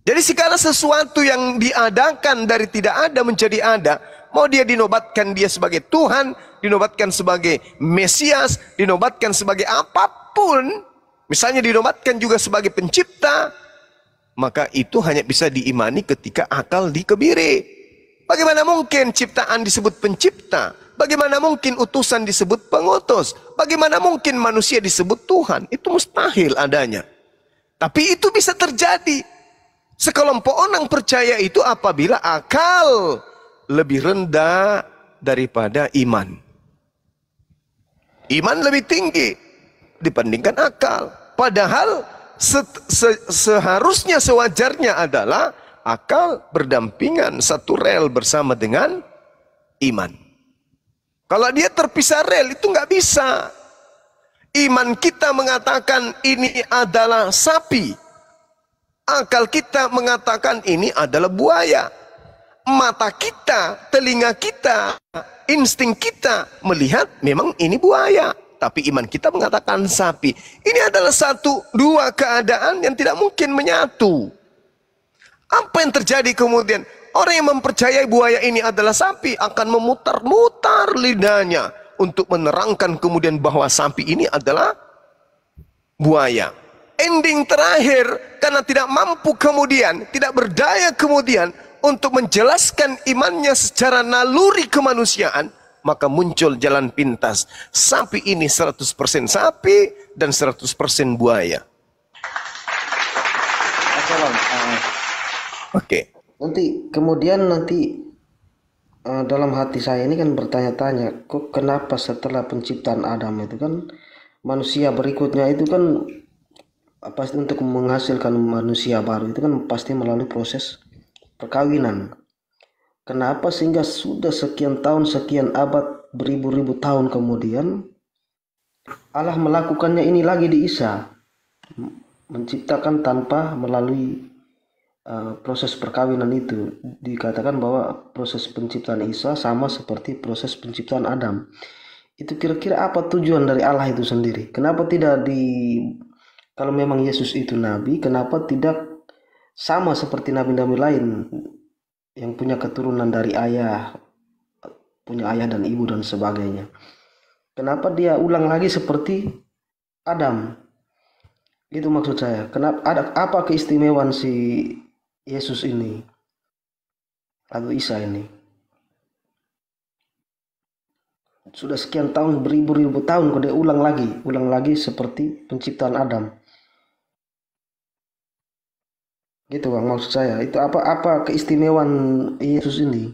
Jadi segala sesuatu yang diadakan dari tidak ada menjadi ada, mau dia dinobatkan dia sebagai Tuhan, dinobatkan sebagai Mesias, dinobatkan sebagai apapun, misalnya dinobatkan juga sebagai pencipta, maka itu hanya bisa diimani ketika akal dikebiri. Bagaimana mungkin ciptaan disebut pencipta? Bagaimana mungkin utusan disebut pengutus? Bagaimana mungkin manusia disebut Tuhan? Itu mustahil adanya. Tapi itu bisa terjadi. Sekelompok orang percaya itu apabila akal lebih rendah daripada iman. Iman lebih tinggi dibandingkan akal. Padahal seharusnya sewajarnya adalah akal berdampingan satu rel bersama dengan iman. Kalau dia terpisah rel itu nggak bisa. Iman kita mengatakan ini adalah sapi. Akal kita mengatakan ini adalah buaya. Mata kita, telinga kita, insting kita melihat memang ini buaya. Tapi iman kita mengatakan sapi. Ini adalah dua keadaan yang tidak mungkin menyatu. Apa yang terjadi kemudian? Orang yang mempercayai buaya ini adalah sapi akan memutar-mutar lidahnya untuk menerangkan kemudian bahwa sapi ini adalah buaya. Ending terakhir, karena tidak mampu kemudian, tidak berdaya kemudian untuk menjelaskan imannya secara naluri kemanusiaan, maka muncul jalan pintas. Sapi ini 100% sapi dan 100% buaya. Oke. Nanti dalam hati saya ini kan bertanya-tanya, kok kenapa setelah penciptaan Adam itu kan manusia berikutnya itu kan pasti untuk menghasilkan manusia baru itu kan pasti melalui proses perkawinan. Kenapa sehingga sudah sekian tahun, sekian abad, beribu-ribu tahun kemudian Allah melakukannya ini lagi di Isa, menciptakan tanpa melalui proses perkawinan itu. Dikatakan bahwa proses penciptaan Isa sama seperti proses penciptaan Adam. Itu kira-kira apa tujuan dari Allah itu sendiri? Kenapa tidak kalau memang Yesus itu nabi, kenapa tidak sama seperti nabi-nabi lain yang punya keturunan dari ayah, punya ayah dan ibu dan sebagainya? Kenapa dia ulang lagi seperti Adam? Itu maksud saya. Kenapa, apa keistimewaan si Yesus ini atau Isa ini? Sudah sekian tahun, beribu-ribu tahun kok dia ulang lagi seperti penciptaan Adam. Gitu Bang maksud saya. Itu apa keistimewaan Yesus ini?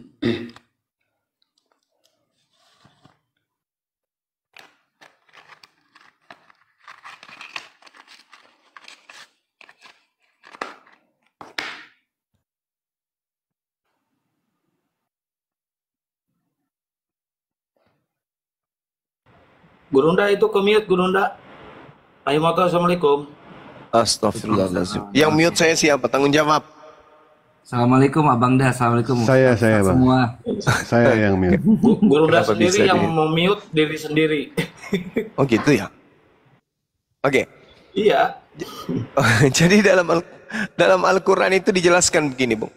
Gurunda itu ke-mute, Gurunda. Ayo motor, assalamualaikum. Astagfirullahaladzim. Yang mute saya siapa? Tanggung jawab. Assalamualaikum Abang Dah. Assalamualaikum. Saya Bang. Semua. Saya yang mute. Gurunda Kenapa sendiri bisa yang di- mem-mute diri sendiri. Oh gitu ya? Oke. Iya. Jadi dalam Al-Quran itu dijelaskan begini, Bung.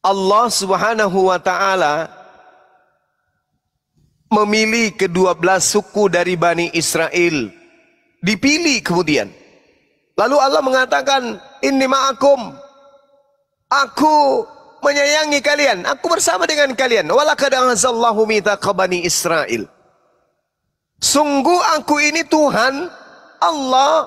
Allah Subhanahu wa Ta'ala memilih ke-12 suku dari Bani Israel. Dipilih kemudian. Lalu Allah mengatakan, Inni ma'akum. Aku menyayangi kalian. Aku bersama dengan kalian. Walaqad anzallahu mitsaqa Bani Israel. Sungguh aku ini Tuhan, Allah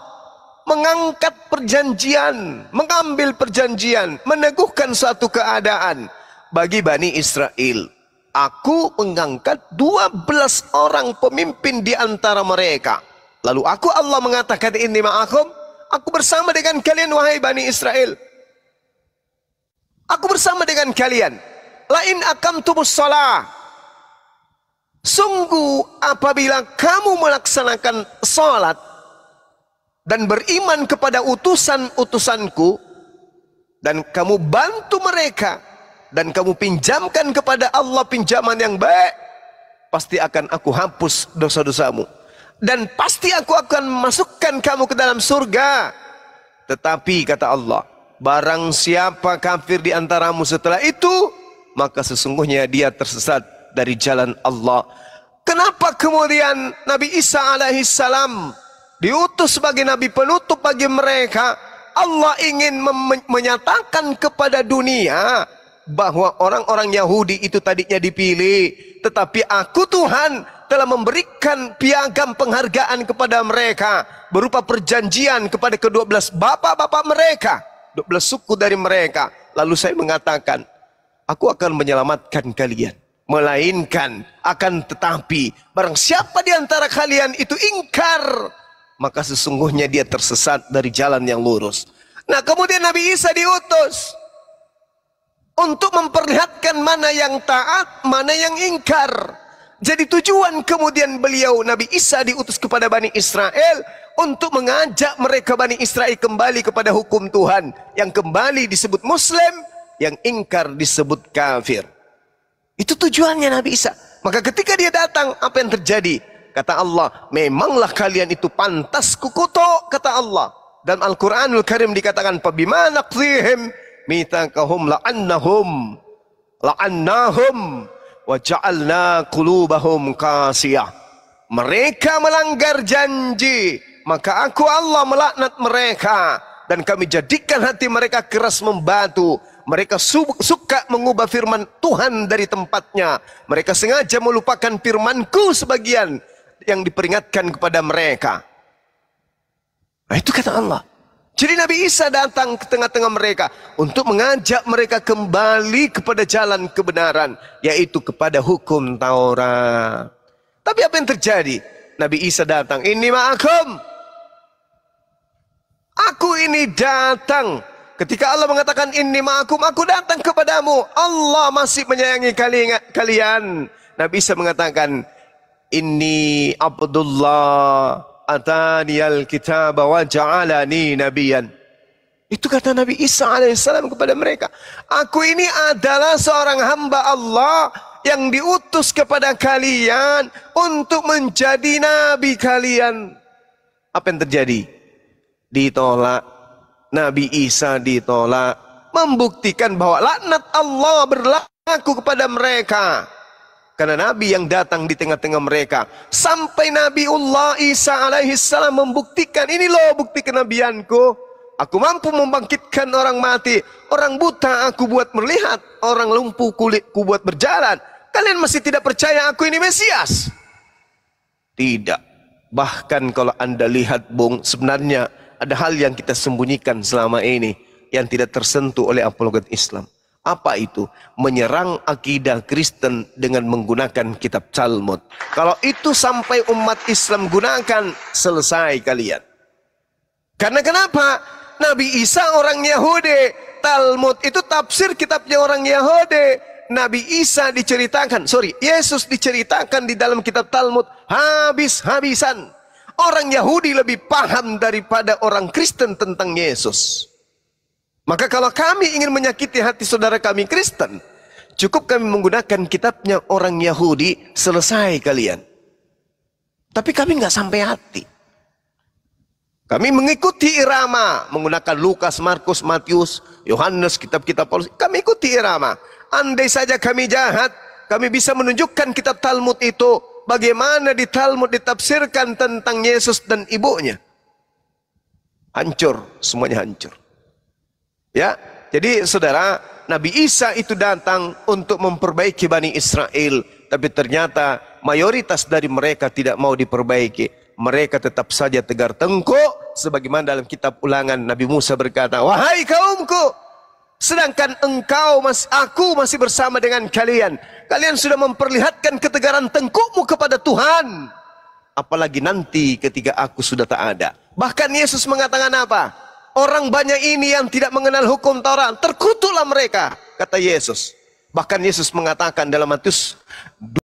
mengangkat perjanjian, mengambil perjanjian, meneguhkan suatu keadaan bagi Bani Israel. Aku mengangkat 12 orang pemimpin di antara mereka. Lalu Allah mengatakan, Inni ma'akum, aku bersama dengan kalian wahai Bani Israel. Aku bersama dengan kalian. Lain akamtumus shalah. Sungguh apabila kamu melaksanakan salat dan beriman kepada utusan-utusanku, dan kamu bantu mereka, dan kamu pinjamkan kepada Allah pinjaman yang baik, pasti akan aku hapus dosa-dosamu. Dan pasti aku akan masukkan kamu ke dalam surga. Tetapi kata Allah, barang siapa kafir di antaramu setelah itu, maka sesungguhnya dia tersesat dari jalan Allah. Kenapa kemudian Nabi Isa alaihissalam diutus sebagai nabi penutup bagi mereka? Allah ingin menyatakan kepada dunia bahwa orang-orang Yahudi itu tadinya dipilih, tetapi aku Tuhan telah memberikan piagam penghargaan kepada mereka berupa perjanjian kepada ke-12 bapak-bapak mereka, 12 suku dari mereka. Lalu saya mengatakan, aku akan menyelamatkan kalian. Melainkan akan tetapi barang siapa di antara kalian itu ingkar, maka sesungguhnya dia tersesat dari jalan yang lurus. Nah kemudian Nabi Isa diutus untuk memperlihatkan mana yang taat, mana yang ingkar. Jadi tujuan kemudian beliau Nabi Isa diutus kepada Bani Israel untuk mengajak mereka Bani Israel kembali kepada hukum Tuhan. Yang kembali disebut Muslim, yang ingkar disebut kafir. Itu tujuannya Nabi Isa. Maka ketika dia datang, apa yang terjadi? Kata Allah, memanglah kalian itu pantas kukutuk, kata Allah. Dalam Al-Quranul Karim dikatakan, Pabima naqdihim mitsaqahum la'annahum wa ja'alna qulubahum qasiyah. Mereka melanggar janji, maka aku Allah melaknat mereka, dan kami jadikan hati mereka keras membatu. Mereka suka mengubah firman Tuhan dari tempatnya. Mereka sengaja melupakan firmanku sebagian yang diperingatkan kepada mereka. Nah, itu kata Allah. Jadi Nabi Isa datang ke tengah-tengah mereka untuk mengajak mereka kembali kepada jalan kebenaran, yaitu kepada hukum Taurat. Tapi apa yang terjadi? Nabi Isa datang, Inni ma'akum. Aku ini datang. Ketika Allah mengatakan Inni ma'akum, aku datang kepadamu. Allah masih menyayangi kalian. Nabi Isa mengatakan, Inni Abdullah ataniyal kitab wa ja'alani nabiyan. Itu kata Nabi Isa alaihissalam kepada mereka. Aku ini adalah seorang hamba Allah yang diutus kepada kalian untuk menjadi nabi kalian. Apa yang terjadi? Ditolak. Nabi Isa ditolak. Membuktikan bahwa laknat Allah berlaku kepada mereka. Karena Nabi yang datang di tengah-tengah mereka. Sampai Nabiullah Isa alaihissalam membuktikan, ini loh bukti kenabianku. Aku mampu membangkitkan orang mati. Orang buta aku buat melihat. Orang lumpuh kulitku buat berjalan. Kalian masih tidak percaya aku ini Mesias? Tidak. Bahkan kalau Anda lihat, Bung, sebenarnya Ada hal yang kita sembunyikan selama ini yang tidak tersentuh oleh apologet Islam. Apa itu? Menyerang akidah Kristen dengan menggunakan kitab Talmud. Kalau itu sampai umat Islam gunakan, selesai kalian. Karena kenapa? Nabi Isa orang Yahudi. Talmud itu tafsir kitabnya orang Yahudi. Nabi Isa diceritakan, Yesus diceritakan di dalam kitab Talmud habis-habisan. Orang Yahudi lebih paham daripada orang Kristen tentang Yesus. Maka kalau kami ingin menyakiti hati saudara kami Kristen, cukup kami menggunakan kitabnya orang Yahudi, selesai kalian. Tapi kami nggak sampai hati. Kami mengikuti irama, menggunakan Lukas, Markus, Matius, Yohanes, kitab-kitab Paulus. Kami ikuti irama. Andai saja kami jahat, kami bisa menunjukkan kitab Talmud itu, bagaimana di Talmud ditafsirkan tentang Yesus dan ibunya. Hancur, semuanya hancur. Ya, jadi saudara, Nabi Isa itu datang untuk memperbaiki Bani Israel, tapi ternyata mayoritas dari mereka tidak mau diperbaiki. Mereka tetap saja tegar tengkuk, sebagaimana dalam kitab Ulangan Nabi Musa berkata, wahai kaumku, sedangkan aku masih bersama dengan kalian. Kalian sudah memperlihatkan ketegaran tengkukmu kepada Tuhan. Apalagi nanti ketika aku sudah tak ada. Bahkan Yesus mengatakan apa? Orang banyak ini yang tidak mengenal hukum Taurat, terkutuklah mereka, kata Yesus. Bahkan Yesus mengatakan dalam Matius